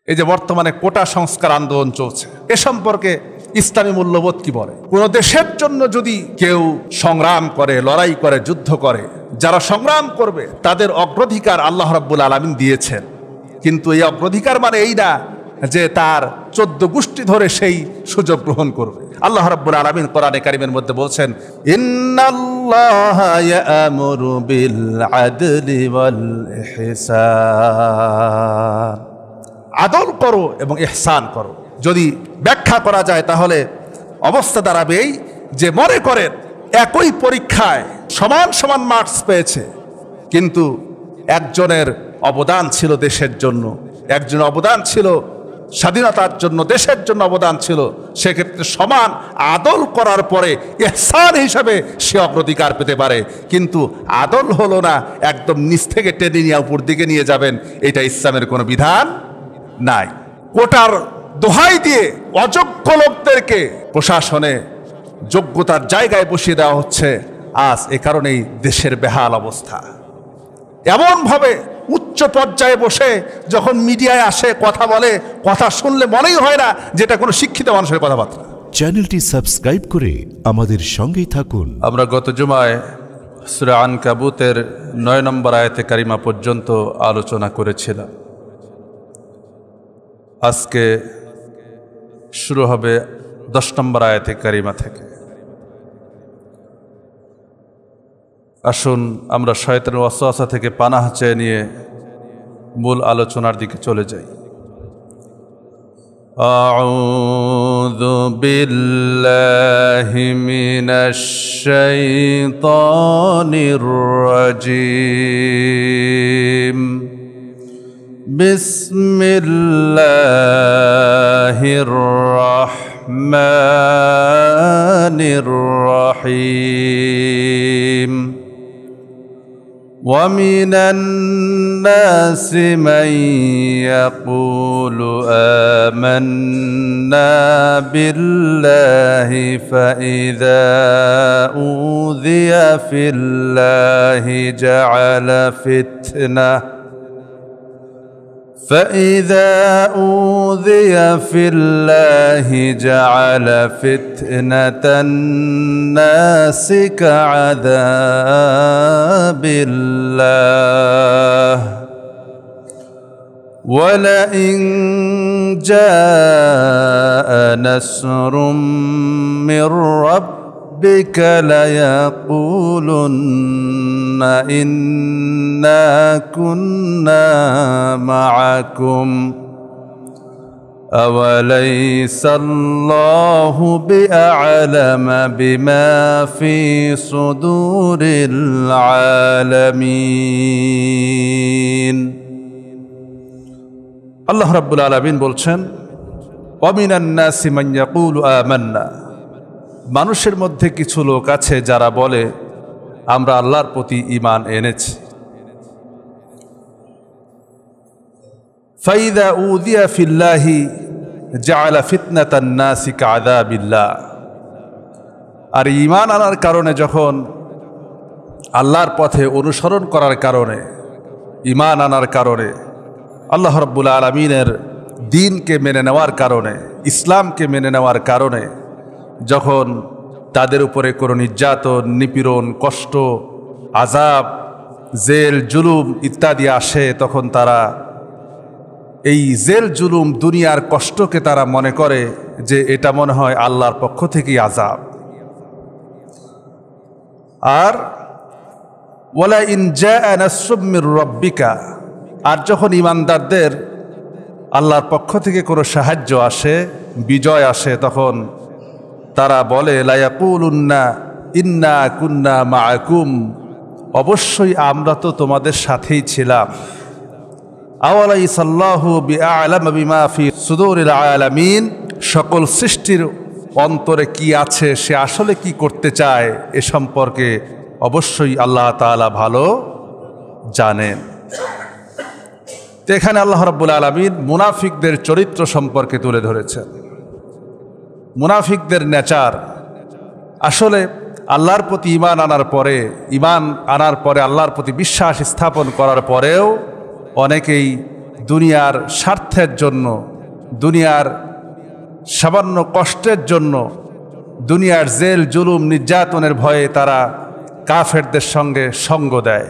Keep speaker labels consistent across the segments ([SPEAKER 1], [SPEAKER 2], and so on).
[SPEAKER 1] এই যে বর্তমানে কোটা সংস্কার আন্দোলন চলছে, এ সম্পর্কে ইসলামী মূল্যবোধ কি বলে? কোন দেশের জন্য যদি কেউ সংগ্রাম করে, লড়াই করে, যুদ্ধ করে, যারা সংগ্রাম করবে তাদের অগ্রাধিকার আল্লাহ রাব্বুল আলামিন দিয়েছেন। কিন্তু এই অগ্রাধিকার মানে এই না যে তার 14 গোষ্ঠী ধরে সেই সুযোগ গ্রহণ করবে। আল্লাহ রাব্বুল আলামিন কোরআনে কারীমের মধ্যে বলছেন, ইন্নাল্লাহা ইয়া'মুরু বিল আদলি ওয়াল ইহসান, আদল করো এবং ইহসান করো। যদি ব্যাখ্যা করা যায় তাহলে অবস্থা দাঁড়াবে এই যে, মনে করেন একই পরীক্ষায় সমান সমান মার্কস পেয়েছে, কিন্তু একজনের অবদান ছিল দেশের জন্য, একজনের অবদান ছিল স্বাধীনতার জন্য, দেশের জন্য অবদান ছিল, সেক্ষেত্রে সমান আদল করার পরে ইহসান হিসাবে সে অগ্রাধিকার পেতে পারে। কিন্তু আদল হলো না একদম নিচ থেকে টেনে নিয়ে উপর দিকে নিয়ে যাবেন, এটা ইসলামের কোনো বিধান নাই। কোটার দোহাই দিয়ে অযোগ্য লোকদেরকে প্রশাসনে যোগ্যতার জায়গায় বসিয়ে দেওয়া হচ্ছে। আজ এ কারণেই দেশের বেহাল অবস্থা। এমনভাবে উচ্চ পর্যায়ে বসে যখন মিডিয়ায় আসে, কথা বলে, কথা শুনলে মনেই হয় না যেটা কোনো শিক্ষিত মানুষের কথাবার্তা।
[SPEAKER 2] চ্যানেলটি সাবস্ক্রাইব করে আমাদের সঙ্গেই থাকুন।
[SPEAKER 1] আমরা গত জুমায় সূরা আনকাবুতের 9 নম্বর আয়াতে কারিমা পর্যন্ত আলোচনা করেছিলাম। আজকে শুরু হবে 10 নম্বর আয়াতে কারিমা থেকে। আসুন আমরা শয়তানের ওয়াসওয়াসা থেকে পানাহ চেয়ে নিয়ে মূল আলোচনার দিকে চলে যাই। আউযু বিল্লাহি মিনাশ শাইতানির রাজীম। বিসমিল্লাহির রাহমানির রহিম। ومن الناس من يقول آمنا بالله فإذا أوذي في الله جعل فتنة الناس كعذاب الله ولئن جاء نصر من ربك ليقولن إنا كنا معكم أوليس الله بأعلم بما في صدور العالمين। আল্লাহ রাব্বুল আলামিন বলছেন, ওয়ামিনান নাসি মান ইয়াকুলু আমান্না, মানুষের মধ্যে কিছু লোক আছে যারা বলে আমরা আল্লাহর প্রতি ঈমান এনেছি। ফাইদা উযিয়া ফিল্লাহি জাআলা ফিতনাতান নাসি কাযাবিল্লাহ, আর ঈমান আনার কারণে, যখন আল্লাহর পথে অনুসরণ করার কারণে, ঈমান আনার কারণে, আল্লাহ রাব্বুল আলামিনের দ্বীনকে মেনে নেওয়ার কারণে, ইসলামকে মেনে নেওয়ার কারণে যখন তাদের উপরে কোনো নির্যাতন, নিপীড়ন, কষ্ট, আযাব, জেল, জুলুম ইত্যাদি আসে, তখন তারা এই জেল, জুলুম, দুনিয়ার কষ্টকে তারা মনে করে যে এটা মনে হয় আল্লাহর পক্ষ থেকেই আযাব। আর ওয়ালা ইন জাআ নাসরুম মির রাব্বিকা, আর যখন ঈমানদারদের আল্লাহর পক্ষ থেকে কোনো সাহায্য আসে, বিজয় আসে, তখন তারা বলে লা ইয়াকুলুন্না ইন্না কুন্না মাআকুম, অবশ্যই আমরা তো তোমাদের সাথেই ছিলাম। আওয়ালাইসাল্লাহু বিআ'লামা বিমা ফি সুদুরিল আলামিন, সকল সৃষ্টির অন্তরে কি আছে, সে আসলে কি করতে চায়, এ সম্পর্কে অবশ্যই আল্লাহ তাআলা ভালো জানেন। তো এখানে আল্লাহ রাব্বুল আলামিন মুনাফিকদের চরিত্র সম্পর্কে তুলে ধরেছেন। মুনাফিকদের নেচার, আসলে আল্লাহর প্রতি ঈমান আনার পরে, আল্লাহর প্রতি বিশ্বাস স্থাপন করার পরেও অনেকেই দুনিয়ার স্বার্থের জন্য, দুনিয়ার সামান্য কষ্টের জন্য, দুনিয়ার জেল জুলুম নির্যাতনের ভয়ে তারা কাফেরদের সঙ্গে সঙ্গ দেয়,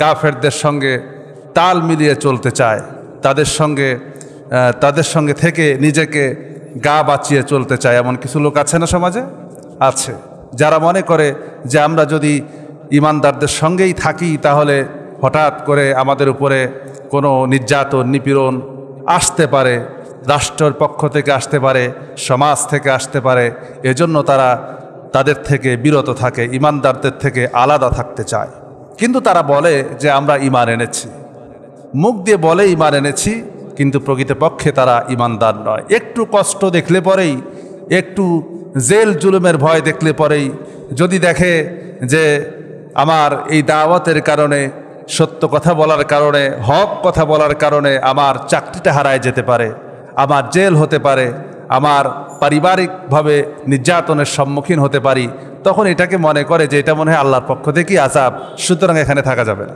[SPEAKER 1] কাফেরদের সঙ্গে তাল মিলিয়ে চলতে চায়, তাদের সঙ্গে থেকে নিজেকে গা বাঁচিয়ে চলতে চায়। এমন কিছু লোক আছে না সমাজে? আছে, যারা মনে করে যে আমরা যদি ইমানদারদের সঙ্গেই থাকি তাহলে হঠাৎ করে আমাদের উপরে কোনো নির্যাতন নিপীড়ন আসতে পারে, রাষ্ট্রের পক্ষ থেকে আসতে পারে, সমাজ থেকে আসতে পারে, এজন্য তারা তাদের থেকে বিরত থাকে, ইমানদারদের থেকে আলাদা থাকতে চায়। কিন্তু তারা বলে যে আমরা ঈমান এনেছি, মুখ দিয়ে বলে ঈমান এনেছি, কিন্তু প্রকৃতপক্ষে তারা ঈমানদার নয়। একটু কষ্ট দেখলে পরেই, একটু জেল জুলুমের ভয় দেখলে পরেই, যদি দেখে যে আমার এই দাওয়াতের কারণে, সত্য কথা বলার কারণে, হক কথা বলার কারণে আমার চাকরিটা হারায় যেতে পারে, আমার জেল হতে পারে, আমার পারিবারিকভাবে নির্যাতনের সম্মুখীন হতে পারি, তখন এটাকে মনে করে যে এটা মনে হয় আল্লাহর পক্ষ থেকেই আযাব, সুতরাং এখানে থাকা যাবে না।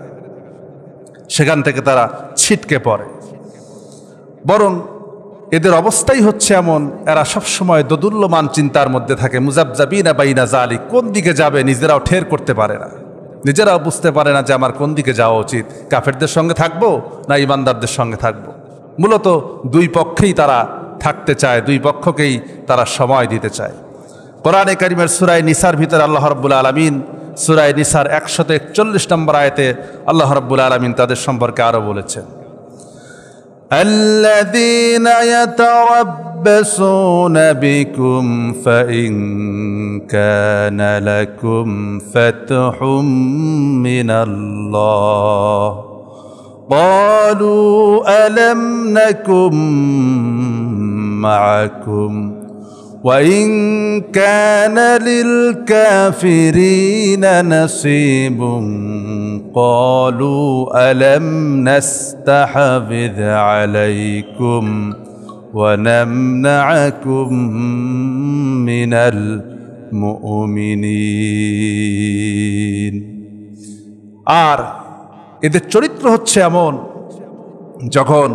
[SPEAKER 1] সেখান থেকে তারা ছিটকে পড়ে। বরং এদের অবস্থাই হচ্ছে এমন, এরা সবসময় দোদুল্যমান চিন্তার মধ্যে থাকে, মুজাবজাবিনা বাইনা যালিক, কোন দিকে যাবে নিজেরাও ঠের করতে পারে না, নিজেরাও বুঝতে পারে না যে আমার কোন দিকে যাওয়া উচিত, কাফেরদের সঙ্গে থাকবো না ইমানদারদের সঙ্গে থাকবো। মূলত দুই পক্ষেই তারা থাকতে চায়, দুই পক্ষকেই তারা সময় দিতে চায়। কোরআনে কারিমের সূরা নিসার ভিতরে আল্লাহ রাব্বুল আলামিন সূরা নিসার 141 নম্বর আয়াতে আল্লাহ রাব্বুল আলামিন তাদের সম্পর্কে আরো বলেছেন, الذين يتربصون بكم فإن كان لكم فتح من الله قالوا ألم نكن معكم وإن كان للكافرين نصيب قالوا ألم نستحوذ عليكم ونمنعكم من المؤمنين। আর এদের চরিত্র হচ্ছে এমন, যখন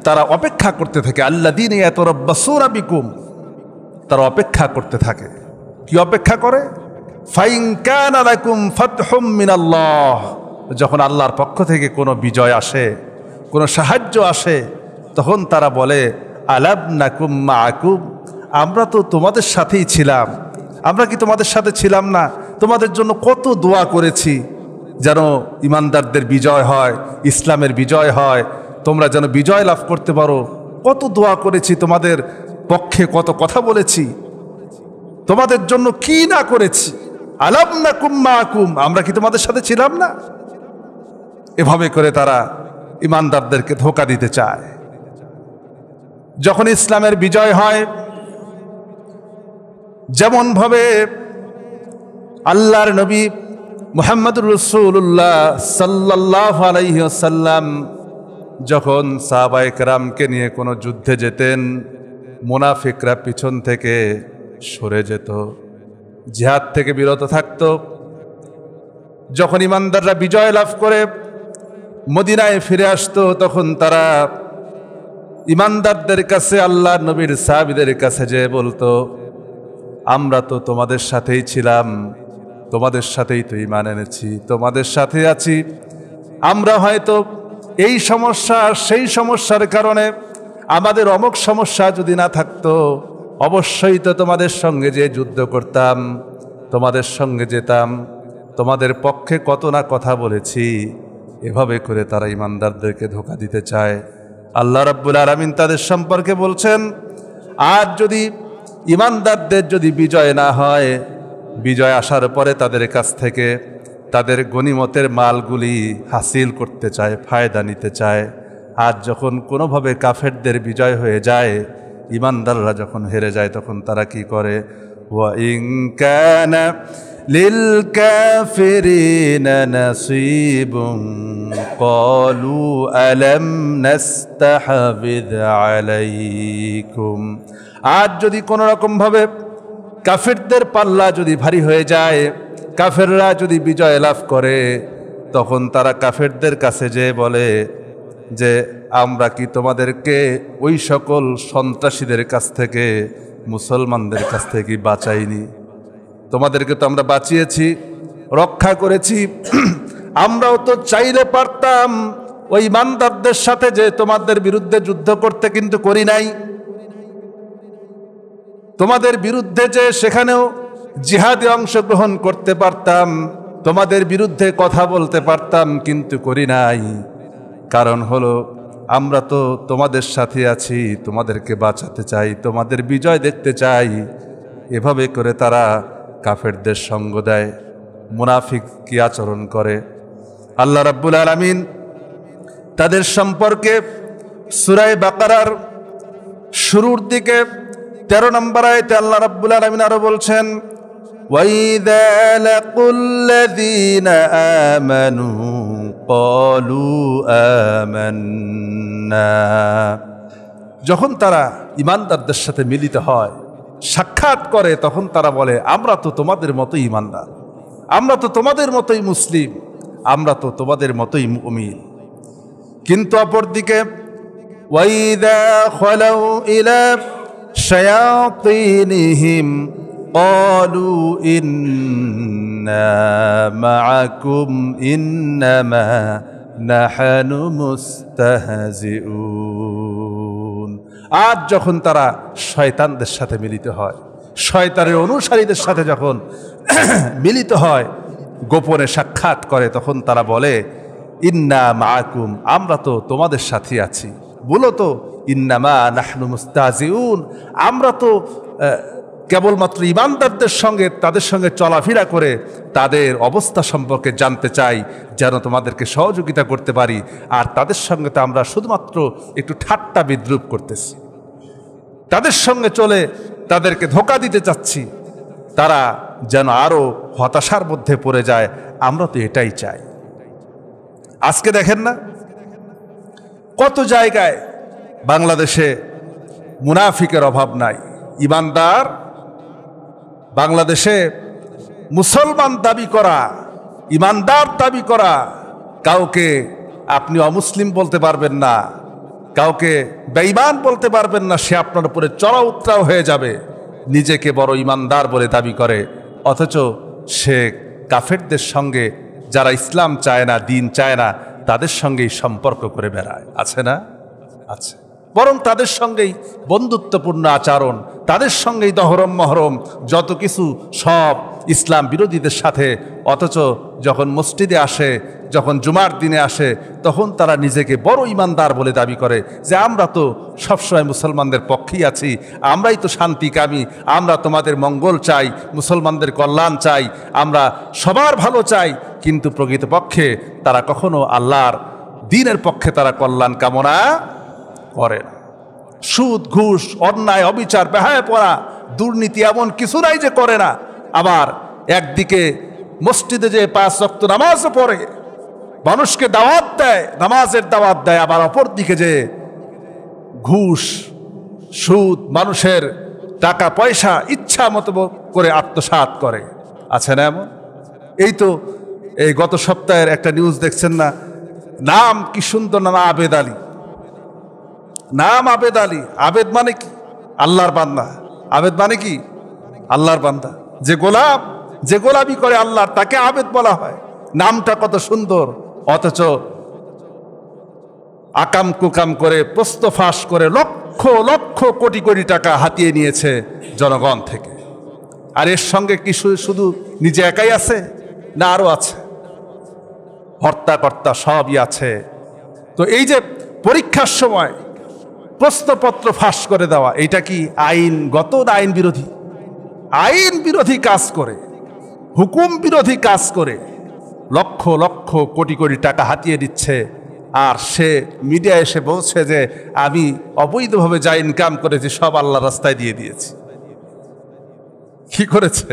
[SPEAKER 1] তারা অপেক্ষা করতে থাকে, আল্লাযীনা ইয়াতারাব্বাসুনা বিকুম, তারা অপেক্ষা করতে থাকে। কি অপেক্ষা করে? ফাইন কানা লাকুম ফাতহুম মিনাল্লাহ, যখন আল্লাহর পক্ষ থেকে কোনো বিজয় আসে, কোনো সাহায্য আসে, তখন তারা বলে আলাম নাকুম মাআকুম, আমরা তো তোমাদের সাথেই ছিলাম, আমরা কি তোমাদের সাথে ছিলাম না? তোমাদের জন্য কত দোয়া করেছি যেন ইমানদারদের বিজয় হয়, ইসলামের বিজয় হয়, তোমরা যেন বিজয় লাভ করতে পারো, কত দোয়া করেছি, তোমাদের পক্ষে কত কথা বলেছি, তোমাদের জন্য কি না করেছি। আলাম নাকুম মাআকুম, আমরা কি তোমাদের সাথে ছিলাম না? এভাবে করে তারা ইমানদারদেরকে ধোঁকা দিতে চায়। যখন ইসলামের বিজয় হয়, যেমন ভাবে আল্লাহর নবী মুহাম্মদুর রাসূলুল্লাহ সাল্লাল্লাহু আলাইহি ওয়াসাল্লাম যখন সাহাবায়ে কেরামকে নিয়ে কোনো যুদ্ধে যেতেন, মুনাফিকরা পিছন থেকে সরে যেত, জিহাদ থেকে বিরত থাকত। যখন ইমানদাররা বিজয় লাভ করে মদিনায় ফিরে আসতো, তখন তারা ইমানদারদের কাছে, আল্লাহর নবীর সাহাবীদের কাছে যে বলতো, আমরা তো তোমাদের সাথেই ছিলাম, তোমাদের সাথেই তো ঈমান এনেছি, তোমাদের সাথে আছি, আমরা হয়তো এই সমস্যা সেই সমস্যার কারণে আমাদের অমুক সমস্যা যদি না থাকতো অবশ্যই তো তোমাদের সঙ্গে যে যুদ্ধ করতাম, তোমাদের সঙ্গে যেতাম, তোমাদের পক্ষে কত না কথা বলেছি। এভাবে করে তারা ইমানদারদেরকে ধোঁকা দিতে চায়। আল্লাহ রাব্বুল আলামিন তাদের সম্পর্কে বলছেন, আর যদি ইমানদারদের যদি বিজয় না হয়, বিজয় আসার পরে তাদের কাছ থেকে তাদের গনিমতের মালগুলি হাসিল করতে চায়, ফায়দা নিতে চায়। আর যখন কোনোভাবে কাফেরদের বিজয় হয়ে যায়, ইমানদাররা যখন হেরে যায়, তখন তারা কি করে? ওয়া ইন কানা লিল কাফিরিনা নাসিবুন ক্বালু আলাম নাস্তাহবিদ আলাইকুম, আর যদি কোনো রকমভাবে কাফেরদের পাল্লা যদি ভারী হয়ে যায়, কাফেররা যদি বিজয় লাভ করে, তখন তারা কাফেরদের কাছে যে বলে, যে আমরা কি তোমাদেরকে ওই সকল সন্ত্রাসীদের কাছ থেকে, মুসলমানদের কাছ থেকে বাঁচাইনি? তোমাদেরকে তো আমরা বাঁচিয়েছি, রক্ষা করেছি। আমরাও তো চাইলে পারতাম ওই ইমানদারদের সাথে যে তোমাদের বিরুদ্ধে যুদ্ধ করতে, কিন্তু করি নাই। তোমাদের বিরুদ্ধে যে সেখানেও জিহাদে অংশগ্রহণ করতে পারতাম, তোমাদের বিরুদ্ধে কথা বলতে পারতাম, কিন্তু করি নাই। কারণ হলো আমরা তো তোমাদের সাথে আছি, তোমাদেরকে বাঁচাতে চাই, তোমাদের বিজয় দেখতে চাই। এভাবে করে তারা কাফেরদের সঙ্গ দেয়, মুনাফিক কি আচরণ করে। আল্লাহ রাব্বুল আলামিন তাদের সম্পর্কে সূরা বাকারার শুরুর দিকে 13 নম্বর আয়াতে আল্লাহ রাব্বুল আলামিন আরো বলছেন, ওয়াইযা লাকুল্লাযীনা আমানু ক্বালু আমান্না। যখন তারা ঈমানদারদের সাথে মিলিত হয়, সাক্ষাৎ করে, তখন তারা বলে আমরা তো তোমাদের মতোই ঈমানদার, আমরা তো তোমাদের মতোই মুসলিম, আমরা তো তোমাদের মতোই মুমিন। কিন্তু অপরদিকে ওয়াইযা খালাউ ইলা শায়াতিনিহিম ক্বালু ইন্না মাআকুম ইন্নামা নাহনু মুস্তাহজিউন। আজ যখন তারা শয়তানদের সাথে মিলিত হয়, শয়তানের অনুসারীদের সাথে যখন মিলিত হয়, গোপনে সাক্ষাৎ করে, তখন তারা বলে ইন্না মাআকুম, আমরা তো তোমাদের সাথে আছি। বলো তো ইন্নামা নাহনু মুস্তাহজিউন, আমরা তো কেবলমাত্র ঈমানদারদের সঙ্গে, তাদের সঙ্গে চলাফেরা করে তাদের অবস্থা সম্পর্কে জানতে চাই, যেন তোমাদেরকে সহযোগিতা করতে পারি। আর তাদের সঙ্গে তো আমরা শুধুমাত্র একটু ঠাট্টা বিদ্রুপ করতেছি, তাদের সঙ্গে চলে তাদেরকে ধোঁকা দিতে চাচ্ছি, তারা যেন আরো হতাশার মধ্যে পড়ে যায়। আমরা তো এটাই চাই। আজকে দেখেন না, কত জায়গায় বাংলাদেশে মুনাফিকের অভাব নাই, ঈমানদার। বাংলাদেশে মুসলমান দাবি করা, ঈমানদার দাবি করা, কাউকে আপনি অমুসলিম বলতে পারবেন না, কাউকে বেঈমান বলতে পারবেন না, সে আপনার উপরে চড়া উতরাও হয়ে যাবে, নিজেকে বড় ঈমানদার বলে দাবি করে। অথচ সে কাফেরদের সঙ্গে, যারা ইসলাম চায় না, দিন চায় না, তাদের সঙ্গেই সম্পর্ক করে বেড়ায়। আছে না? আছে। বরং তাদের সঙ্গেই বন্ধুত্বপূর্ণ আচরণ, তাদের সঙ্গেই দহরম মহরম, যত কিছু সব ইসলাম বিরোধীদের সাথে। অথচ যখন মসজিদে আসে, যখন জুমার দিনে আসে, তখন তারা নিজেকে বড় ঈমানদার বলে দাবি করে যে আমরা তো সবসময় মুসলমানদের পক্ষেই আছি, আমরাই তো শান্তিকামী, আমরা তোমাদের মঙ্গল চাই, মুসলমানদের কল্যাণ চাই, আমরা সবার ভালো চাই। কিন্তু প্রকৃতপক্ষে তারা কখনো আল্লাহর দ্বীনের পক্ষে তারা কল্যাণ কামনা করে না। সুদ, ঘুষ, অন্যায়, অবিচার, বেহায়াপনা, দুর্নীতি এমন কিছু নাই যে করে না। আবার একদিকে মসজিদে যে 5 ওয়াক্ত নামাজও পড়ে, মানুষকে দাওয়াত দেয়, নামাজের দাওয়াত দেয়, আবার অপর দিকে যে ঘুষ, সুদ, মানুষের টাকা পয়সা ইচ্ছা মতো করে আত্মসাৎ করে। আছে না এমন? এই তো এই গত সপ্তাহের একটা নিউজ দেখছেন না, নাম কি সুন্দর, নাম আবেদ আলী। নাম আবেদ আলী। আবেদ মানে কি? আল্লাহর বান্দা। আবেদ মানে কি? আল্লাহর বান্দা। যে গোলাম, যে গোলামি করে আল্লাহর, তাকে আবেদ বলা হয়। নামটা কত সুন্দর, অথচ আকাম কুকাম করে, প্রস্ত ফাঁস করে লক্ষ লক্ষ কোটি কোটি টাকা হাতিয়ে নিয়েছে জনগণ থেকে। আর এর সঙ্গে কি শুধু নিজে একাই আছে? না, আরো আছে, হর্তাকর্তা সবই আছে। তো এই যে পরীক্ষার সময় প্রশ্নপত্র ফাঁস করে দেওয়া, এটা কি আইনগত না আইন বিরোধী? আইন বিরোধী কাজ করে, হুকুম বিরোধী কাজ করে লক্ষ লক্ষ কোটি কোটি টাকা হাতিয়ে দিচ্ছে। আর সে মিডিয়া এসে বলছে যে আমি অবৈধভাবে যা ইনকাম করেছি সব আল্লাহর রাস্তায় দিয়ে দিয়েছি। কি করেছে?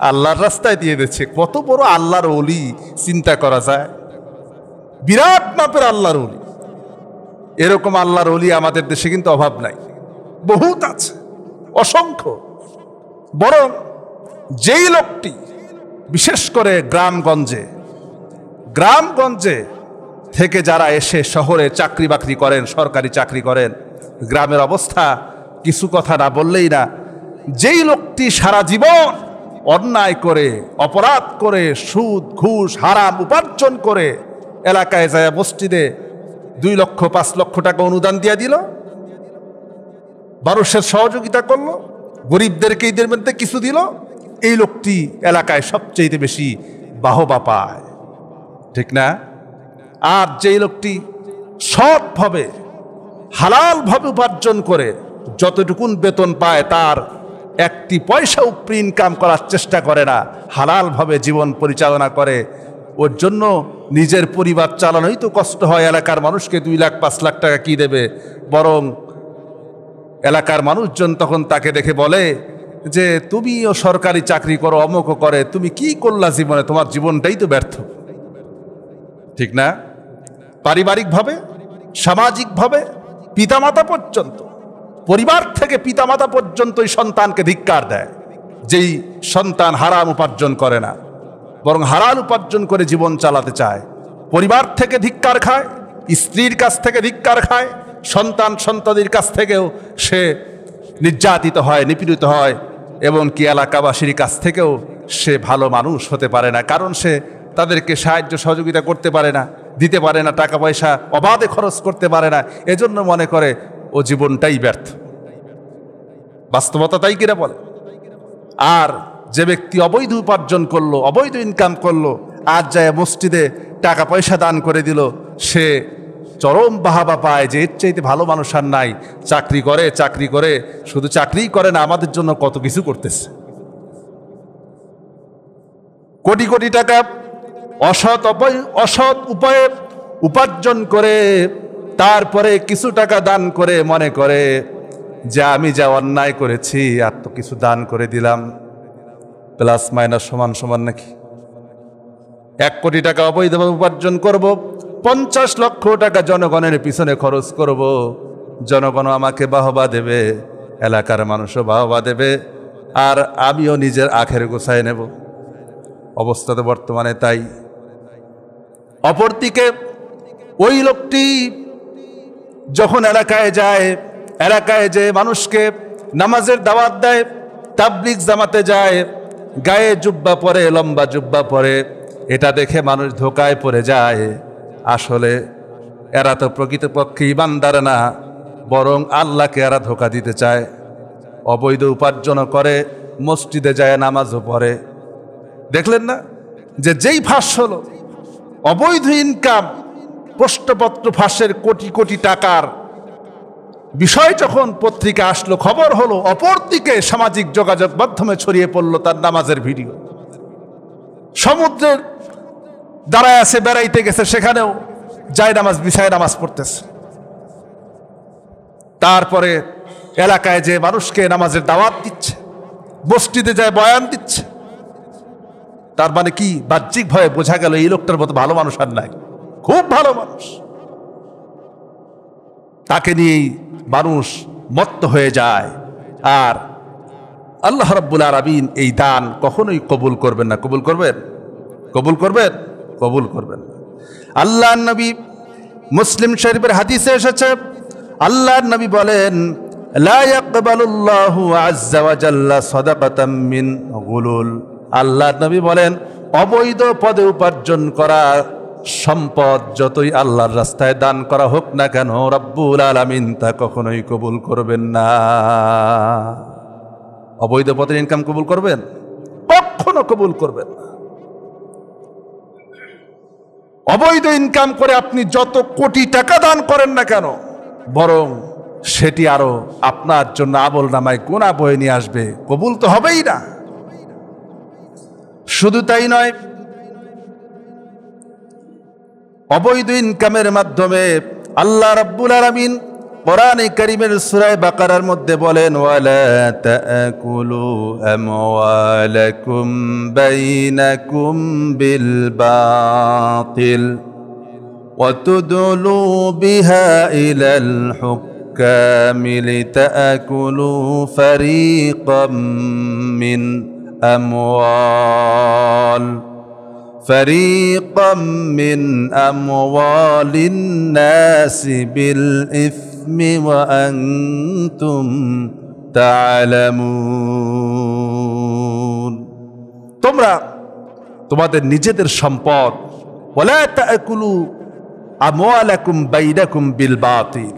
[SPEAKER 1] আল্লাহর রাস্তায় দিয়ে দিয়েছে। কত বড় আল্লাহর ওলি চিন্তা করা যায়, বিরাট মাপের আল্লাহর ওলি। এরকম আল্লাহর ওলি আমাদের দেশে কিন্তু অভাব নাই, বহুত আছে, অসংখ্য। বরং যেই লোকটি বিশেষ করে গ্রামগঞ্জে থেকে যারা এসে শহরে চাকরি বাকরি করেন, সরকারি চাকরি করেন, গ্রামের অবস্থা কিছু কথা না বললেই না। যেই লোকটি সারা জীবন অন্যায় করে, অপরাধ করে, সুদ ঘুষ হারাম উপার্জন করে এলাকায় যায় মসজিদে 2 লক্ষ 5 লক্ষ টাকা অনুদান দিয়ে দিল, মানুষের সহযোগিতা করলো, গরিবদেরকে ঈদের মধ্যে কিছু দিল, এই লোকটি এলাকায় সবচেয়ে বেশি বাহবা পায়, ঠিক না? আর যেই লোকটি সৎভাবে হালালভাবে উপার্জন করে যতটুকুন বেতন পায় তার 1 পয়সা উপরি ইনকাম করার চেষ্টা করে না, হালালভাবে জীবন পরিচালনা করে, ওর জন্য নিজের পরিবার চালানোই তো কষ্ট হয়। এলাকার মানুষকে 2 লাখ 5 লাখ টাকা কি দেবে? বরং এলাকার মানুষজন তখন তাকে দেখে বলে যে তুমিও সরকারি চাকরি করো, অমুকও করে, তুমি কি করলা জীবনে? তোমার জীবনটাই তো ব্যর্থ, ঠিক না? পারিবারিকভাবে, সামাজিকভাবে, পিতামাতা পর্যন্ত, পরিবার থেকে পিতামাতা পর্যন্ত এই সন্তানকে ধিক্কার দেয়, যেই সন্তান হারাম উপার্জন করে না, বরং হালাল উপার্জন করে জীবন চালাতে চায়। পরিবার থেকে ধিক্কার খায়, স্ত্রীর কাছ থেকে ধিক্কার খায়, সন্তান সন্ততির কাছ থেকেও সে নির্যাতিত হয়, নিপীড়িত হয়, এবং কি এলাকাবাসীর কাছ থেকেও সে ভালো মানুষ হতে পারে না, কারণ সে তাদেরকে সাহায্য সহযোগিতা করতে পারে না, দিতে পারে না, টাকা পয়সা অবাধে খরচ করতে পারে না, এজন্য মনে করে ও জীবনটাই ব্যর্থ। বাস্তবতা তাই কিনা বলে? আর যে ব্যক্তি অবৈধ উপার্জন করলো, অবৈধ ইনকাম করলো, আজ যায় মসজিদে টাকা পয়সা দান করে দিল, সে চরম বাহাবা পায় যে এর চাইতে ভালো মানুষ আর নাই। চাকরি করে, শুধু চাকরিই করে না, আমাদের জন্য কত কিছু করতেছে। কোটি কোটি টাকা অসৎ উপায়ে উপার্জন করে তারপরে কিছু টাকা দান করে মনে করে যে আমি যা অন্যায় করেছি আর তো কিছু দান করে দিলাম, প্লাস মাইনাস সমান সমান নাকি? 1 কোটি টাকা অবৈধভাবে উপার্জন করব, 50 লক্ষ টাকা জনগণের পিছনে খরচ করব, জনগণ আমাকে বাহবা দেবে, এলাকার মানুষও বাহবা দেবে, আর আমিও নিজের আখের গোছায় নেব। অবস্থা তো বর্তমানে তাই। অপরদিকে ওই লোকটি যখন এলাকায় যে মানুষকে নামাজের দাওয়াত দেয়, তাবলিগ জামাতে যায়, গায়ে জুব্বা পরে, লম্বা জুব্বা পরে, এটা দেখে মানুষ ধোকায় পড়ে যায়। আসলে এরা তো প্রকৃতপক্ষে ইমানদার না, বরং আল্লাহকে এরা ধোকা দিতে চায়। অবৈধ উপার্জনও করে, মসজিদে যায়, নামাজও পড়ে। দেখলেন না যে যেই ফাঁস হলো, অবৈধ ইনকাম, প্রশ্নপত্র ফাঁসের কোটি কোটি টাকার বিষয় যখন পত্রিকা আসলো, খবর হলো, অপরদিকে সামাজিক যোগাযোগ মাধ্যমে ছড়িয়ে পড়লো তার নামাজের ভিডিও। সমুদ্রের দাঁড়ায় আছে, বেড়াইতে গেছে, সেখানেও যায় নামাজ বিছায় নামাজ পড়তেছে। তারপরে এলাকায় যে মানুষকে নামাজের দাওয়াত দিচ্ছে, মসজিদে যায় বয়ান দিচ্ছে। তার মানে কি? বাহ্যিকভাবে বোঝা গেল এই লোকটার মতো ভালো মানুষ আর নাই, খুব ভালো মানুষ। তাকে নিয়েই মানুষ মত্ত হয়ে যায়। আর আল্লাহ রাব্বুল আলামিন এই দান কখনোই কবুল করবেন না। কবুল করবেন? কবুল করবেন। আল্লাহর নবী, মুসলিম শরীফের হাদিসে এসেছে, আল্লাহর নবী বলেন, লা ইয়াকবালুল্লাহু আযজা ওয়া জাল্লা সাদাকাতাম মিন গুলুল। আল্লাহর নবী বলেন, অবৈধ পদে উপার্জন করা সম্পদ যতই আল্লাহর রাস্তায় দান করা হোক না কেন, রব্বুল আলামিন তা কখনোই কবুল করবেন না। অবৈধ পদের ইনকাম কবুল করবেন? কখনো কবুল করবেন না। অবৈধ ইনকাম করে আপনি যত কোটি টাকা দান করেন না কেন, বরং সেটি আরো আপনার জন্য আমল নামায় গুনাহ বয়ে নিয়ে আসবে, কবুল তো হবেই না। শুধু তাই নয়, অবৈধ ইনকামের মাধ্যমে আল্লাহ রাব্বুল আলামিন কোরআনে কারীমের সূরা বাকারার মধ্যে বলেন, ওয়ালা তাকুলু আমওয়ালাকুম বাইনাকুম বিল বাতিল ওয়া তুদলু বিহা ইলাল হুক্কামি লিতাকুলু ফারীকাম মিন আমওয়াল فريقا من أموال الناس بالإثم وأنتم تعلمون তোমরা তোমাদের নিজেদের সম্পদ ওয়ালা তাকুলু আমওয়ালাকুম বাইনাকুম বিল বাতিল,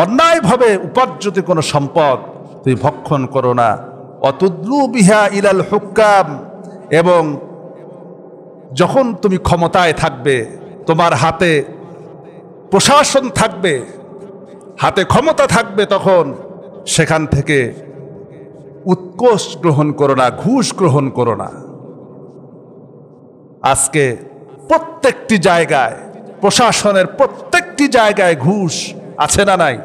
[SPEAKER 1] অন্যায়ভাবে উপার্জিত কোনো সম্পদ তুমি ভক্ষণ করো না। অতুদলু বিহা ইলাল হুক্কাম, এবং যখন তুমি ক্ষমতায় থাকবে, তোমার হাতে প্রশাসন থাকবে, হাতে ক্ষমতা থাকবে, তখন সেখান থেকে উৎকোষ গ্রহণ করো না, ঘুষ গ্রহণ করো না। আজকে প্রত্যেকটি জায়গায়, প্রশাসনের প্রত্যেকটি জায়গায় ঘুষ আছে না নাই?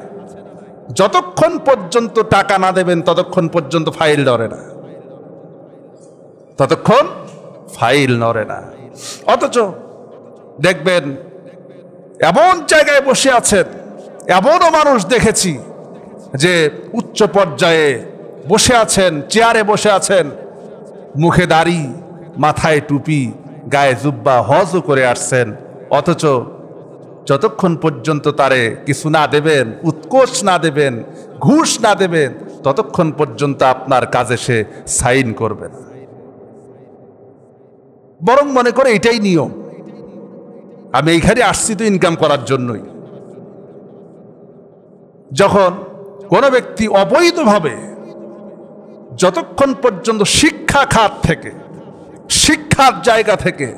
[SPEAKER 1] যতক্ষণ পর্যন্ত টাকা না দেবেন ততক্ষণ পর্যন্ত ফাইল নড়ে না, ততক্ষণ ফাইল নড়ে না। অথচ দেখবেন এমন জায়গায় বসে আছেন, এমনও মানুষ দেখেছি যে উচ্চ পর্যায়ে বসে আছেন, চেয়ারে বসে আছেন, মুখে দাড়ি, মাথায় টুপি, গায়ে জুব্বা, হজও করে আসছেন, অথচ যতক্ষণ পর্যন্ত তারে কিছু না দেবেন, উৎকোষ না দেবেন, ঘুষ না দেবেন, ততক্ষণ পর্যন্ত আপনার কাজে সে সাইন করবে না। বরং মনে করে এটাই নিয়ম, আমি এইখানে আসছি তো ইনকাম করার জন্যই। যখন কোনো ব্যক্তি অবৈধভাবে, যতক্ষণ পর্যন্ত শিক্ষা খাত থেকে, শিক্ষার জায়গা থেকে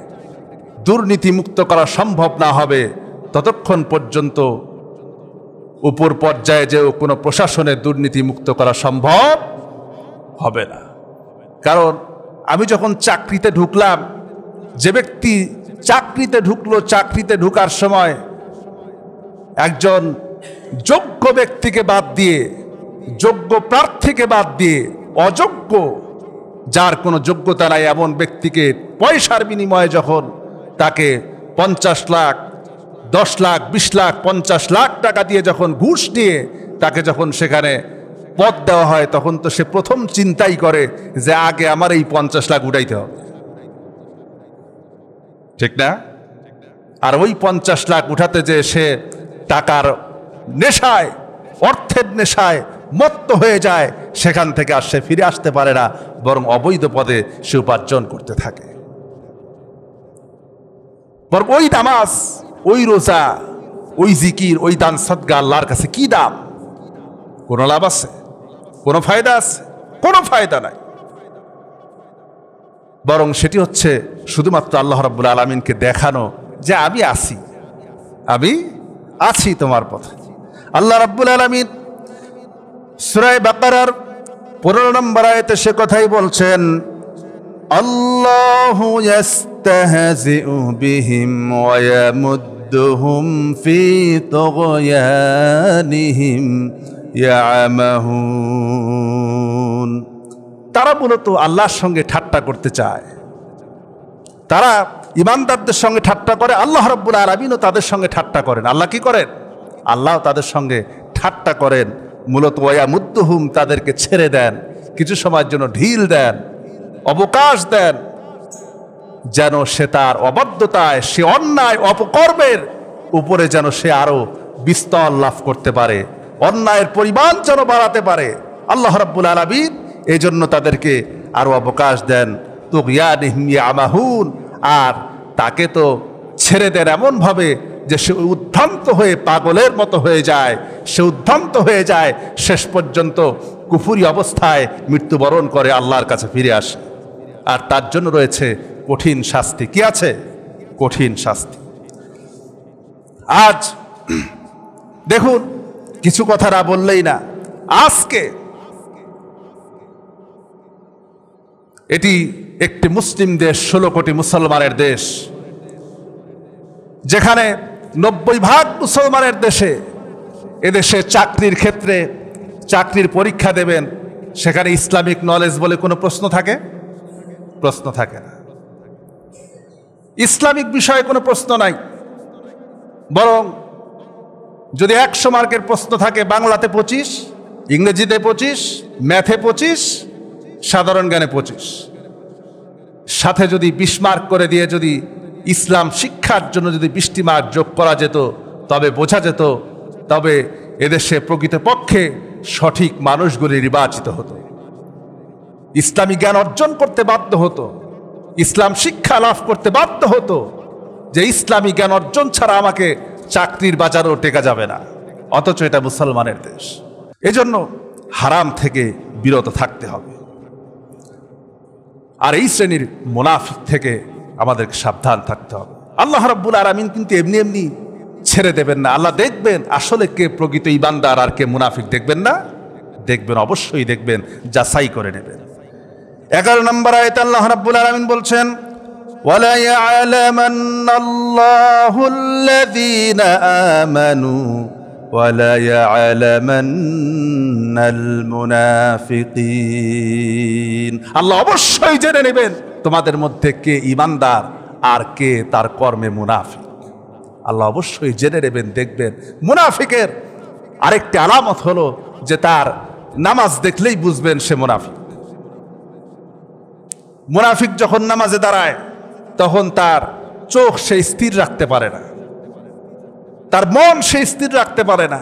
[SPEAKER 1] দুর্নীতি মুক্ত করা সম্ভব না হবে, ততক্ষণ পর্যন্ত উপর পর্যায়ে যে কোনো প্রশাসনের দুর্নীতি মুক্ত করা সম্ভব হবে না। কারণ আমি যখন চাকরিতে ঢুকলাম, যে ব্যক্তি চাকরিতে ঢুকলো, চাকরিতে ঢুকার সময় একজন যোগ্য ব্যক্তিকে বাদ দিয়ে, যোগ্য প্রার্থীকে বাদ দিয়ে, অযোগ্য, যার কোনো যোগ্যতা নাই এমন ব্যক্তিকে পয়সার বিনিময়ে যখন তাকে 50 লাখ, 10 লাখ, 20 লাখ, 50 লাখ টাকা দিয়ে যখন ঘুষ নিয়ে তাকে যখন সেখানে পদ দেওয়া হয়, তখন তো সে প্রথম চিন্তাই করে যে আগে আমার এই 50 লাখ উঠাইতে হবে, ঠিক না? আর ওই 50 লাখ উঠাতে যে সে টাকার নেশায়, অর্থের নেশায় মত্ত হয়ে যায়, সেখান থেকে আর সে ফিরে আসতে পারে না, বরং অবৈধ পদে সে উপার্জন করতে থাকে। বরং ওই নামাজ, ওই রোজা, ওই জিকির, ওই দান সদকা আল্লাহর কাছে কি দাম? কোনো লাভ আছে? কোনো ফায়দা আছে? কোনো ফায়দা নাই। বরং সেটি হচ্ছে শুধুমাত্র আল্লাহ রাব্বুল আলামিনকে দেখানো যে আমি আছি, আমি আছি তোমার পথে। আল্লাহ রাব্বুল আলামিন সূরা বাকারার 15 নম্বর আয়াতে সে কথাই বলছেন, আল্লাহু ইয়াস্তাহজিউ বিহিম ওয়া ইয়ামুদ্দুহুম ফি তুগয়ানিহিম ইয়ামাহুন। তারা মূলত আল্লাহর সঙ্গে ঠাট্টা করতে চায়, তারা ইমানদারদের সঙ্গে ঠাট্টা করে, আল্লাহ রাব্বুল আলামিনও তাদের সঙ্গে ঠাট্টা করেন। আল্লাহ কি করেন? আল্লাহ তাদের সঙ্গে ঠাট্টা করেন, মূলত ওয়ায়ামুদ্দুহুম, তাদেরকে ছেড়ে দেন, কিছু সময়ের জন্য ঢিল দেন, অবকাশ দেন, যেন সে তার অবাধ্যতায়, সে অন্যায় অপকর্মের উপরে যেন সে আরো বিস্তার লাভ করতে পারে, অন্যায়ের পরিমাণ যেন বাড়াতে পারে। আল্লাহ রাব্বুল আলামিন এই জন্য তাদেরকে আরো অবকাশ দেন। তুগয়ানিহিম ইয়ামাহুন, আর তাকে তো ছেড়ে দেন এমনভাবে যে সে উদ্ভ্রান্ত হয়ে পাগলের মতো হয়ে যায়, সে উদ্ভ্রান্ত হয়ে যায়, শেষ পর্যন্ত কুফরি অবস্থায় মৃত্যুবরণ করে আল্লাহর কাছে ফিরে আসে। আর তার জন্য রয়েছে কঠিন শাস্তি। কি আছে? কঠিন শাস্তি। আজ দেখুন, কিছু কথা না বললেই না, আজকে এটি একটি মুসলিম দেশ, 16 কোটি মুসলমানের দেশ, যেখানে 90% মুসলমানের দেশে, এদেশে চাকরির ক্ষেত্রে, চাকরির পরীক্ষা দেবেন, সেখানে ইসলামিক নলেজ বলে কোনো প্রশ্ন থাকে? প্রশ্ন থাকে না। ইসলামিক বিষয়ে কোনো প্রশ্ন নাই। বরং যদি 100 মার্কের প্রশ্ন থাকে, বাংলাতে 25, ইংরেজিতে 25, ম্যাথে 25, সাধারণ জ্ঞানে 25, সাথে যদি 20 মার্ক করে দিয়ে যদি ইসলাম শিক্ষার জন্য যদি 20টি মার্ক যোগ করা যেত, তবে বোঝা যেত, তবে এদেশে প্রকৃতপক্ষে সঠিক মানুষগুলি নির্বাচিত হতো, ইসলামী জ্ঞান অর্জন করতে বাধ্য হতো, ইসলাম শিক্ষা লাভ করতে বাধ্য হতো, যে ইসলামী জ্ঞান অর্জন ছাড়া আমাকে চাকরির বাজারও টেকা যাবে না। অথচ এটা মুসলমানের দেশ। এজন্য হারাম থেকে বিরত থাকতে হবে। আর এই শ্রেণীর মুনাফিক থেকে আমাদেরকে সাবধান থাকতে হবে। আল্লাহ রাব্বুল আলামিন কিন্তু এমনি এমনি ছেড়ে দেবেন না। আল্লাহ দেখবেন আসলে কে প্রকৃত ঈমানদার আর কে মুনাফিক। দেখবেন না? দেখবেন, অবশ্যই দেখবেন, যাচাই করে নেবেন। 11 নম্বর আয়াতে আল্লাহ রাব্বুল আলামিন বলছেন, ওয়ালা ইয়ালামান্নাল্লাহুল্লাযীনা আমানু ওয়ালা ইয়ালামান্নাল মুনাফিকিন। আল্লাহ অবশ্যই জেনে নেবেন তোমাদের মধ্যে কে ঈমানদার আর কে তার কর্মে মুনাফিক। আল্লাহ অবশ্যই জেনে নেবেন, দেখবেন। মুনাফিকের আরেকটি আলামত হলো যে তার নামাজ দেখলেই বুঝবেন সে মুনাফিক। মুনাফিক যখন নামাজে দাঁড়ায় তখন তার চোখ সে স্থির রাখতে পারে না, তার মন সে স্থির রাখতে পারে না,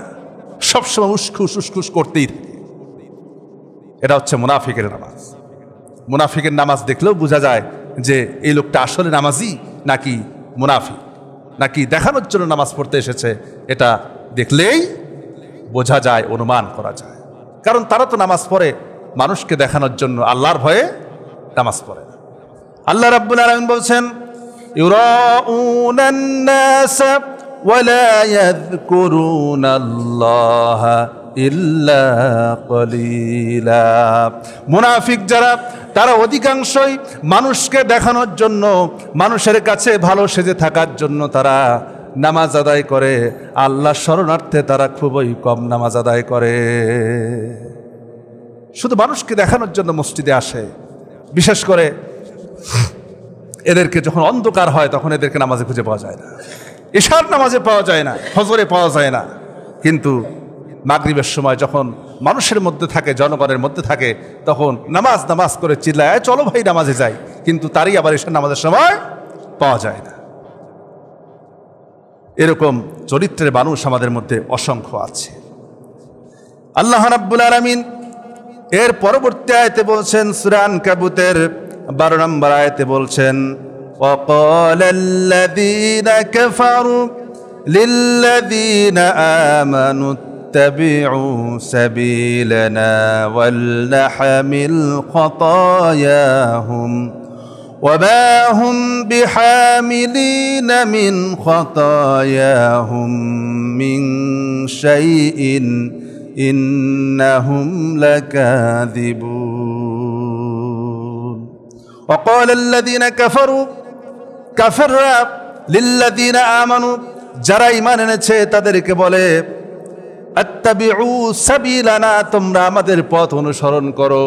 [SPEAKER 1] সবসময় উসখুস উসখুস করতেই থাকে। এটা হচ্ছে মুনাফিকের নামাজ। মুনাফিকের নামাজ দেখলেও বোঝা যায় যে এই লোকটা আসলে নামাজি নাকি মুনাফিক, নাকি দেখানোর জন্য নামাজ পড়তে এসেছে। এটা দেখলেই বোঝা যায়, অনুমান করা যায়। কারণ তারা তো নামাজ পড়ে মানুষকে দেখানোর জন্য, আল্লাহর ভয়ে নামাজ পড়ে না। আল্লাহ রাব্বুল আলামিন বলছেন, ইউরাউনান নাস ওয়ালা ইয়াযকুরুনাল্লাহা ইল্লা কলিলা। মুনাফিক যারা, তারা অধিকাংশই মানুষকে দেখানোর জন্য, মানুষের কাছে ভালো সেজে থাকার জন্য তারা নামাজ আদায় করে, আল্লাহ শরণার্থে তারা খুবই কম নামাজ আদায় করে। শুধু মানুষকে দেখানোর জন্য মসজিদে আসে। বিশেষ করে এদেরকে যখন অন্ধকার হয় তখন এদেরকে নামাজে খুঁজে পাওয়া যায় না, ইশার নামাজে পাওয়া যায় না, ফজরে পাওয়া যায় না। কিন্তু মাগরিবের সময় যখন মানুষের মধ্যে থাকে, জনগণের মধ্যে থাকে, তখন নামাজ নামাজ করে চিল্লায়, চলো ভাই নামাজে যাই, কিন্তু তারই আবার ইশার নামাজের সময় পাওয়া যায় না। এরকম চরিত্রের মানুষ আমাদের মধ্যে অসংখ্য আছে। আল্লাহ রাব্বুল আলামিন এর পরবর্তী আয়াতে বলছেন, সূরা আনকাবুতের 12 নম্বর আয়াতে বলছেন, ওয়াকালাল্লাযীনা কাফারু লিল্লাযীনা আমানু ইত্তাবিউ সাবিলানা ওয়ালনাহমিল খাতায়াহুম ওয়ামা হুম বিহামিলিনা মিন খাতায়াহুম মিন শাইইন ইন্নাহুম লাকাযিবুন। ওয়াকালাল্লাযীনা কাফারু, কাফিররা, লিল্লাযীনা আমানু, যারা ঈমান এনেছে তাদেরকে বলে, আত্তাবিউ সাবিলানা, তোমরা আমাদের পথ অনুসরণ করো,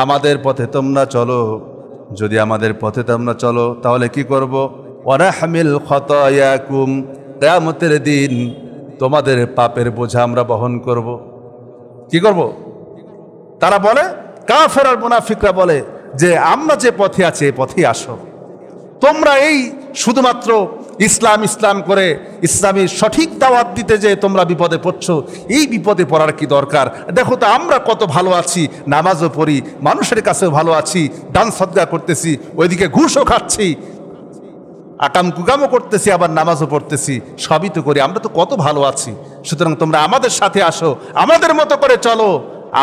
[SPEAKER 1] আমাদের পথে তোমরা চলো। যদি আমাদের পথে তোমরা চলো তাহলে কি করব? ওয়ানাহমিল খাতায়াকুম, কিয়ামতের দিন তোমাদের পাপের বোঝা আমরা বহন করব। কি করব? তারা বলে, কাফের আর মুনাফিকরা বলে যে আমরা যে পথে আছি এই পথেই আসো। তোমরা এই শুধুমাত্র ইসলাম ইসলাম করে ইসলামের সঠিক দাওয়াত দিতে যে তোমরা বিপদে পড়ছো, এই বিপদে পড়ার কি দরকার? দেখো তো আমরা কত ভালো আছি, নামাজও পড়ি, মানুষের কাছেও ভালো আছি, দান সদকা করতেছি, ওইদিকে ঘুষও খাচ্ছি, আকাম কুকামও করতেছি, আবার নামাজও পড়তেছি, সবই তো করি, আমরা তো কত ভালো আছি। সুতরাং তোমরা আমাদের সাথে আসো, আমাদের মতো করে চলো,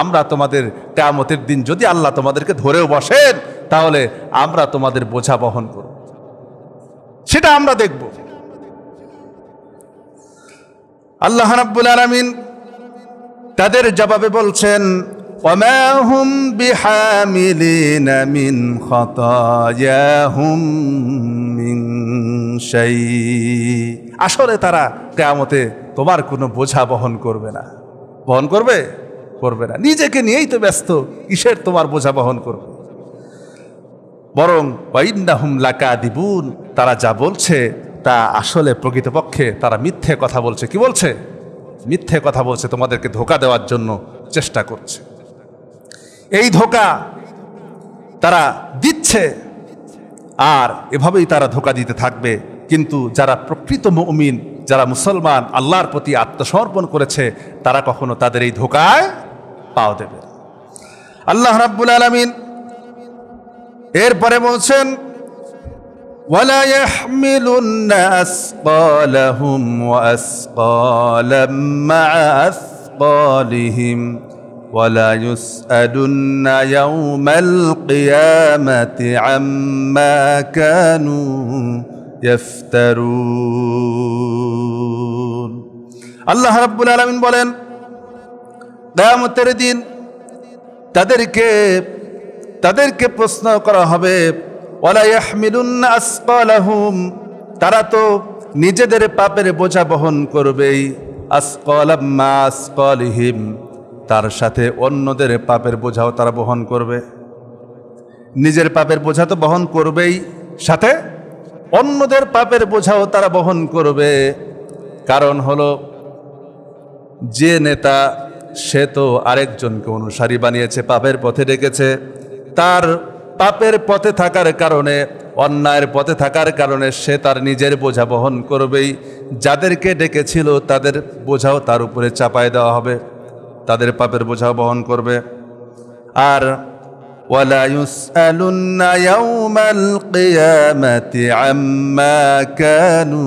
[SPEAKER 1] আমরা তোমাদের কিয়ামতের দিন যদি আল্লাহ তোমাদেরকে ধরেও বসেন তাহলে আমরা তোমাদের বোঝা বহন করব, সেটা আমরা দেখব। আল্লাহ রাব্বুল আলামিন তাদের জবাবে বলছেন, ওয়ামা হুম বিহামিলিনা মিন খাতায়াহুম মিন শাই। আসলে তারা কিয়ামতে তোমার কোনো বোঝা বহন করবে না। বহন করবে? করবে না। নিজেকে নিয়েই তো ব্যস্ত, কিসের তোমার বোঝা বহন করবে? বরং ওয়াইন্নাহুম লাকাযিবুন, তারা যা বলছে তা আসলে প্রকৃতপক্ষে তারা মিথ্যে কথা বলছে। কি বলছে? মিথ্যে কথা বলছে, তোমাদেরকে ধোঁকা দেওয়ার জন্য চেষ্টা করছে। এই ধোঁকা তারা দিচ্ছে আর এভাবেই তারা ধোঁকা দিতে থাকবে। কিন্তু যারা প্রকৃত মুমিন, যারা মুসলমান, আল্লাহর প্রতি আত্মসমর্পণ করেছে, তারা কখনো তাদের এই ধোঁকায় পাও দেবে না। আল্লাহ রাব্বুল আলামিন এরপরে বলছেন, ওয়ালা ইয়াহমিলুন্না আসকালাহুম ওয়া আসকালাম মা'a আসকালিহিম ওয়ালা ইউসআলুন্না ইয়াওমাল কিয়ামাতি আম্মা কানু ইফতারুন। আল্লাহ রাব্বুল আলামিন বলেন, কিয়ামতের দিন তাদেরকে প্রশ্ন করা হবে, ওয়ালা ইয়াহমিলুন্না আসকালাহুম, তারা তো নিজেদের পাপের বোঝা বহন করবেই, আসকালাম মা আসকালিহিম, তার সাথে অন্যদের পাপের বোঝাও তারা বহন করবে। নিজের পাপের বোঝা তো বহন করবেই, সাথে অন্যদের পাপের বোঝাও তারা বহন করবে। কারণ হলো, যে নেতা সে তো আরেকজনকে অনুসারী বানিয়েছে, পাপের পথে ডেকেছে। তার পাপের পথে থাকার কারণে, অন্যায়ের পথে থাকার কারণে সে তার নিজের বোঝা বহন করবেই। যাদেরকে ডেকেছিল তাদের বোঝাও তার উপরে চাপায় দেওয়া হবে, তাদের পাপের বোঝাও বহন করবে। আর ওয়ালা ইউসআলুন্না ইয়াওমাল কিয়ামাতি আম্মা কানু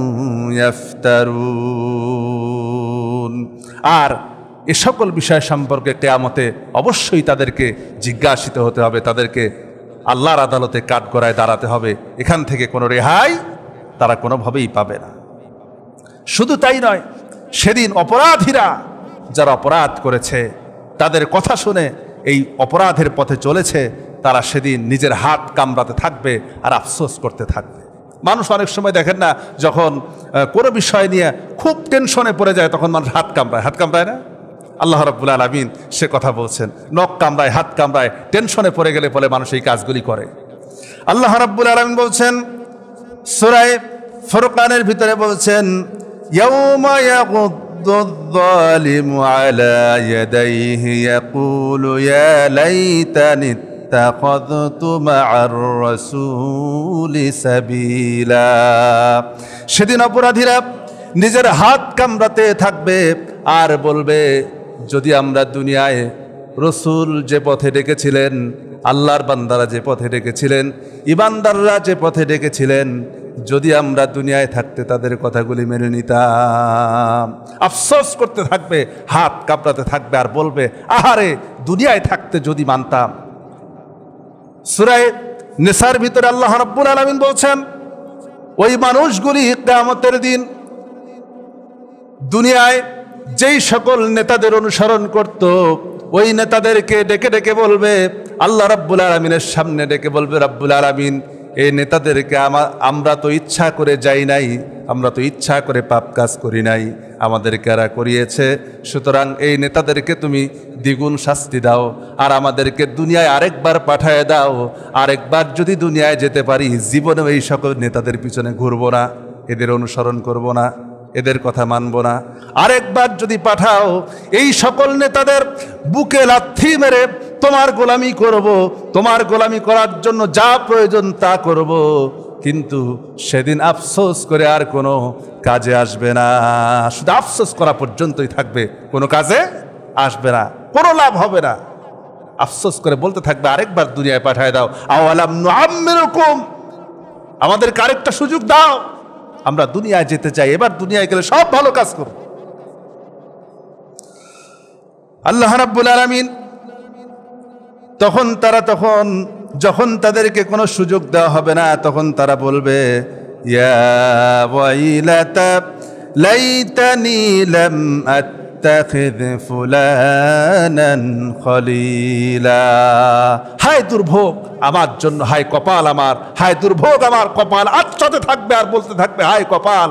[SPEAKER 1] ইফতারুন, আর এ সকল বিষয় সম্পর্কে কিয়ামতে অবশ্যই তাদেরকে জিজ্ঞাসিত হতে হবে, তাদেরকে আল্লাহর আদালতে কাঠগড়ায় দাঁড়াতে হবে। এখান থেকে কোনো রেহাই তারা কোনোভাবেই পাবে না। শুধু তাই নয়, সেদিন অপরাধীরা, যারা অপরাধ করেছে, তাদের কথা শুনে এই অপরাধের পথে চলেছে, তারা সেদিন নিজের হাত কামড়াতে থাকবে আর আফসোস করতে থাকবে। মানুষ অনেক সময় দেখেন না, যখন কোনো বিষয় নিয়ে খুব টেনশনে পড়ে যায় তখন মানুষ হাত কামড়ায় না? আল্লাহ রাব্বুল আলামিন সে কথা বলছেন, নখ কামড়ায়, হাত কামড়ায়, টেনশনে পড়ে গেলে পরে মানুষ এই কাজগুলি করে। আল্লাহ রাব্বুল আলামিন বলছেন সূরা ফুরকানের ভিতরে বলছেন, ইয়াউমা ইয়াগুদ্দুয যালিমু আলা ইয়াদাইহি ইয়াকুলু ইয়া লাইতানি ইত্তাখাযতু মা'আর রাসূলি সাবিলা। সেদিন অপরাধীরা নিজের হাত কামড়াতে থাকবে আর বলবে, যদি আমরা দুনিয়ায় রসুল যে পথে ডেকেছিলেন, আল্লাহর বান্দারা যে পথে ডেকেছিলেন, ইমানদাররা যে পথে ডেকেছিলেন, যদি আমরা দুনিয়ায় থাকতে তাদের কথাগুলি মেনে নিতাম। আফসোস করতে থাকবে, হাত কাঁপড়াতে থাকবে আর বলবে, আহারে দুনিয়ায় থাকতে যদি মানতাম। সূরা নিসার ভিতরে আল্লাহ রাব্বুল আলামিন বলছেন, ওই মানুষগুলি কিয়ামতের দিন দুনিয়ায় যেই সকল নেতাদের অনুসরণ করত, ওই নেতাদেরকে ডেকে ডেকে বলবে, আল্লাহ রাব্বুল আলামিনের সামনে ডেকে বলবে, রাব্বুল আলামিন, এই নেতাদেরকে আমরা তো ইচ্ছা করে যাই নাই, আমরা তো ইচ্ছা করে পাপ কাজ করি নাই, আমাদেরকে এরা করিয়েছে। সুতরাং এই নেতাদেরকে তুমি দ্বিগুণ শাস্তি দাও, আর আমাদেরকে দুনিয়ায় আরেকবার পাঠায় দাও। আরেকবার যদি দুনিয়ায় যেতে পারি, জীবনেও এই সকল নেতাদের পিছনে ঘুরবো না, এদের অনুসরণ করব না, এদের কথা মানব না। আরেকবার যদি পাঠাও, এই সকল নেতাদের বুকে লাথি মেরে তোমার গোলামি করব, তোমার গোলামি করার জন্য যা প্রয়োজন তা করব। কিন্তু সেদিন আফসোস করে আর কোনো কাজে আসবে না, শুধু আফসোস করা পর্যন্তই থাকবে, কোনো কাজে আসবে না, কোনো লাভ হবে না। আফসোস করে বলতে থাকবে, আরেকবার দুনিয়ায় পাঠায় দাও। আওয়ালাম নুআম্মিরুকুম, আমাদেরকে আরেকটা সুযোগ দাও, আমরা দুনিয়ায় যেতে চাই, এবার দুনিয়ায় গেলে সব ভালো কাজ করব। আল্লাহ রাব্বুল আলামিন যখন তাদেরকে কোনো সুযোগ দেওয়া হবে না, তখন তারা বলবে, ইয়া ওয়াইলাতা লাইতানি লাম আত্তাখিয ফুলানান খলিলা। হায় দুর্ভোগ আমার জন্য, হায় কপাল আমার, হায় দুর্ভোগ আমার কপাল। আচ্ছাতে থাকবে আর বলতে থাকবে, হায় কপাল,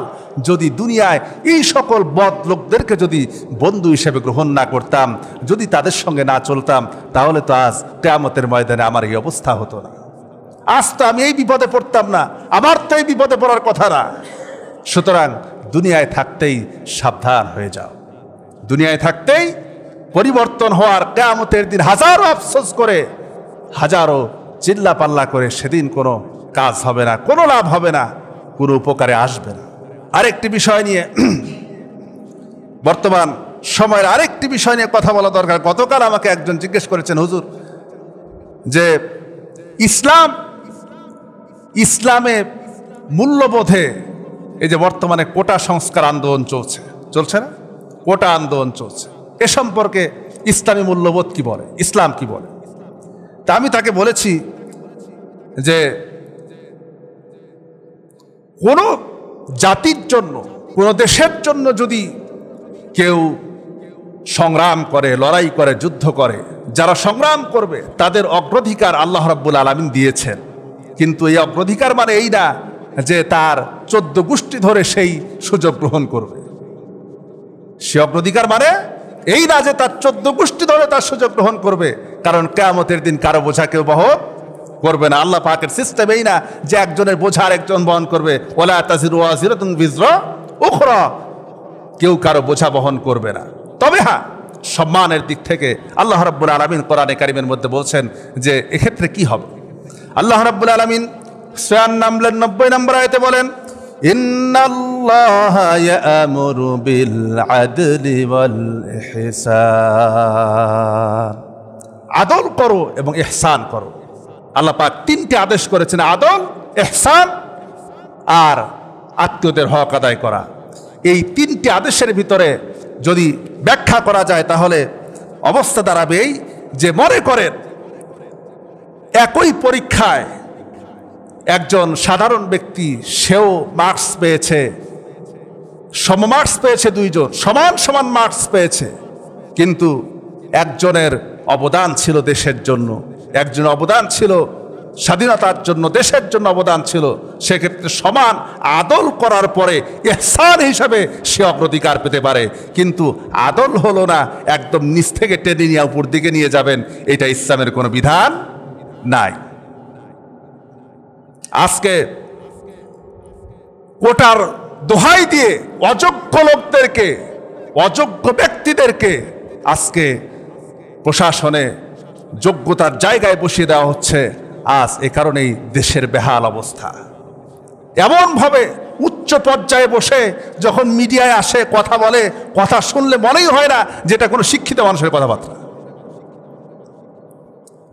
[SPEAKER 1] যদি দুনিয়ায় এই সকল বদ লোকদেরকে যদি বন্ধু হিসেবে গ্রহণ না করতাম, যদি তাদের সঙ্গে না চলতাম, তাহলে তো আজ কিয়ামতের ময়দানে আমার এই অবস্থা হতো না, আজ তো আমি এই বিপদে পড়তাম না, আমার তো এই বিপদে পড়ার কথা না। সুতরাং দুনিয়ায় থাকতেই সাবধান হয়ে যাও, দুনিয়ায় থাকতেই পরিবর্তন হওয়ার, কিয়ামতের দিন হাজারো আফসোস করে, হাজারো চিল্লা পাল্লা করে সেদিন কোনো কাজ হবে না, কোনো লাভ হবে না, কোনো উপকারে আসবে না। আরেকটি বিষয় নিয়ে বর্তমান সময়ের আরেকটি বিষয় নিয়ে কথা বলা দরকার। গতকাল আমাকে একজন জিজ্ঞেস করেছেন, হুজুর, যে ইসলামে মূল্যবোধে এই যে বর্তমানে কোটা সংস্কার আন্দোলন চলছে না, কোটা আন্দোলন চলছে, এ সম্পর্কে ইসলামী মূল্যবোধ কি বলে, ইসলাম কি বলে? তা আমি তাকে বলেছি যে কোনো জাতির জন্য, কোনো দেশের জন্য যদি কেউ সংগ্রাম করে, লড়াই করে, যুদ্ধ করে, যারা সংগ্রাম করবে তাদের অগ্রাধিকার আল্লাহ রাব্বুল আলামিন দিয়েছেন। কিন্তু এই অগ্রাধিকার মানে এই না যে তার 14 গোষ্ঠী ধরে সেই সুযোগ গ্রহণ করবে। সে অগ্রাধিকার মানে এই না যে তার 14 গোষ্ঠী ধরে তার সুযোগ গ্রহণ করবে, কারণ কিয়ামতের দিন কারো বোঝা কেউ বহন করবে না। আল্লাহ পাকের সিস্টেম এই না যে একজনের বোঝা আরেকজন বহন করবে, ওয়ালা তাজিরু ওয়াজিরাতুন বিজরা উখরা, কেউ কারো বোঝা বহন করবে না। তবে হ্যাঁ, সম্মানের দিক থেকে আল্লাহ রাব্বুল আলামিন কোরআনে কারীমের মধ্যে বলছেন যে এক্ষেত্রে কি হবে। আল্লাহ রাব্বুল আলামিন সূরা নামলের 90 নম্বর আয়াতে বলেন, ইন্নাল্লাহা ইয়া'মুরু বিল আদলি ওয়াল ইহসান, আদল করো এবং ইহসান করো। আল্লাহ পাক 3টি আদেশ করেছেন, আদল, ইহসান আর আত্মীয়দের হক আদায় করা। এই 3টি আদেশের ভিতরে যদি ব্যাখ্যা করা যায় তাহলে অবস্থা দাঁড়াবে এই যে, মনে করেন একই পরীক্ষায় একজন সাধারণ ব্যক্তি, সেও মার্কস পেয়েছে, সমমার্কস পেয়েছে, দুইজন সমান সমান মার্কস পেয়েছে, কিন্তু একজনের অবদান ছিল দেশের জন্য, একজনের অবদান ছিল স্বাধীনতার জন্য, দেশের জন্য অবদান ছিল। সেক্ষেত্রে সমান আদল করার পরে ইহসান হিসাবে সে অগ্রাধিকার পেতে পারে। কিন্তু আদল হলো না একদম নিচ থেকে টেনে নিয়ে উপর দিকে নিয়ে যাবেন, এটা ইসলামের কোনো বিধান নাই। আজকে কোটার দোহাই দিয়ে অযোগ্য লোকদেরকে, অযোগ্য ব্যক্তিদেরকে আজকে প্রশাসনে যোগ্যতার জায়গায় বসিয়ে দেওয়া হচ্ছে। আজ এ কারণেই দেশের বেহাল অবস্থা। এমনভাবে উচ্চ পর্যায়ে বসে যখন মিডিয়ায় আসে, কথা বলে, কথা শুনলে মনেই হয় না যেটা কোনো শিক্ষিত মানুষের কথাবার্তা,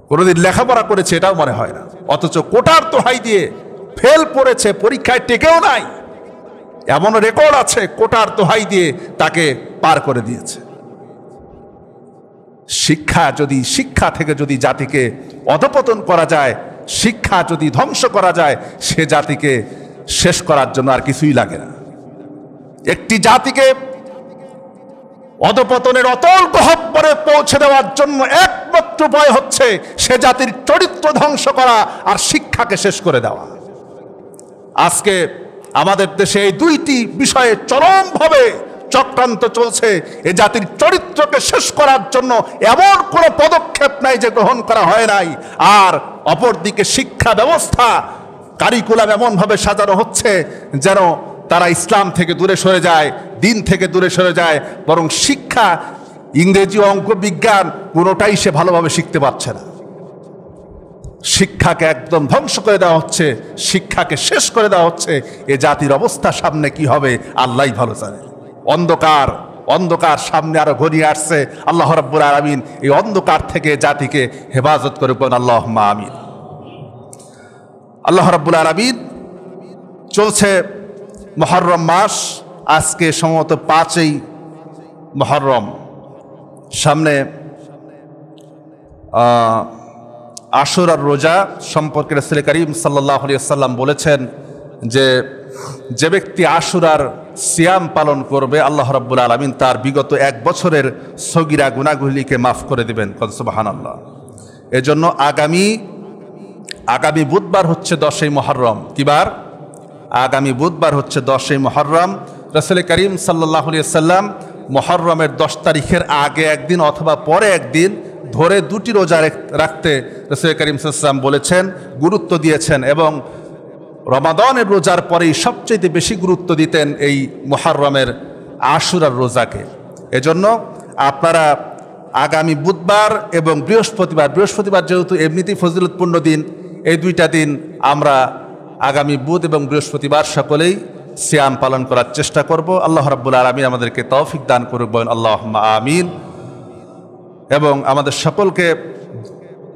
[SPEAKER 1] কোনোদিন লেখাপড়া করেছে এটাও মনে হয় না। অথচ কোটার দোহাই দিয়ে ফেল পড়েছে, পরীক্ষায় টেকেও নাই, এমন রেকর্ড আছে, কোটার দোহাই দিয়ে তাকে পার করে দিয়েছে। শিক্ষা থেকে যদি জাতিকে অধপতন করা যায়, শিক্ষা যদি ধ্বংস করা যায়, সে জাতিকে শেষ করার জন্য আর কিছুই লাগে না। একটি জাতিকে অধপতনের অতল গহ্বরে পৌঁছে দেওয়ার জন্য একমাত্র উপায় হচ্ছে সে জাতির চরিত্র ধ্বংস করা আর শিক্ষাকে শেষ করে দেওয়া। আজকে আমাদের দেশে এই 2টি বিষয়ে চরমভাবে চক্রান্ত চলছে। এ জাতির চরিত্রকে শেষ করার জন্য এমন কোনো পদক্ষেপ নাই যে গ্রহণ করা হয় নাই। আর অপরদিকে শিক্ষা ব্যবস্থা, কারিকুলাম এমনভাবে সাজানো হচ্ছে যেন তারা ইসলাম থেকে দূরে সরে যায়, দিন থেকে দূরে সরে যায়, বরং শিক্ষা, ইংরেজি, অঙ্ক, বিজ্ঞান কোনোটাই সে ভালোভাবে শিখতে পারছে না। শিক্ষাকে একদম ধ্বংস করে দেওয়া হচ্ছে, শিক্ষাকে শেষ করে দেওয়া হচ্ছে। এ জাতির অবস্থা সামনে কি হবে আল্লাহই ভালো জানে। অন্ধকার সামনে আরো ঘনিয়ে আসছে। আল্লাহ রাব্বুল আলামিন এই অন্ধকার থেকে জাতিকে হেফাজত করে কোন আল্লাহুম্মা আমিন। আল্লাহ রাব্বুল আলামিন, চলছে মুহররম মাস, আজকে সম্ভবত 5ই মুহররম, সামনে আশুরার রোজা সম্পর্কে রাসূল করিম সাল্লাল্লাহু আলাইহি ওয়াসাল্লাম বলেছেন যে ব্যক্তি আশুরার সিয়াম পালন করবে, আল্লাহ রাব্বুল আলামিন তার বিগত 1 বছরের সগীরা গুনাহগুলিকে মাফ করে দিবেন। সুবহানাল্লাহ। এজন্য আগামী বুধবার হচ্ছে 10ই মুহররম। কি বার? আগামী বুধবার হচ্ছে 10ই মুহররম। রাসূল করিম সাল্লাল্লাহু আলাইহি ওয়াসাল্লাম মুহররমের 10 তারিখের আগে একদিন অথবা পরে একদিন ধরে 2টি রোজা রাখতে রাসূল করিম সাল্লাল্লাহু আলাইহি ওয়াসাল্লাম বলেছেন, গুরুত্ব দিয়েছেন। এবং রমাদানের রোজার পরেই সবচেয়ে বেশি গুরুত্ব দিতেন এই মুহররমের আশুরার রোজাকে। এজন্য আপনারা আগামী বুধবার এবং বৃহস্পতিবার যেহেতু এমনিতেই ফজিলতপূর্ণ দিন, এই 2টা দিন আমরা আগামী বুধ এবং বৃহস্পতিবার সকলেই সিয়াম পালন করার চেষ্টা করব। আল্লাহ রাব্বুল আলামিন আমাদেরকে তৌফিক দান করুক, বলেন আল্লাহুম্মা আমিন। এবং আমাদের সকলকে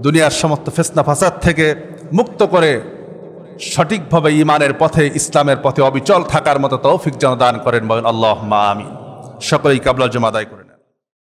[SPEAKER 1] দুনিয়ার সমস্ত ফিতনা ফাসাদ থেকে মুক্ত করে সঠিকভাবে ঈমানের পথে, ইসলামের পথে অবিচল থাকার মতো তৌফিক যেন দান করেন, বলেন আল্লাহুম্মা আমিন। সকলেই কাবলা জমা আদায় করেন।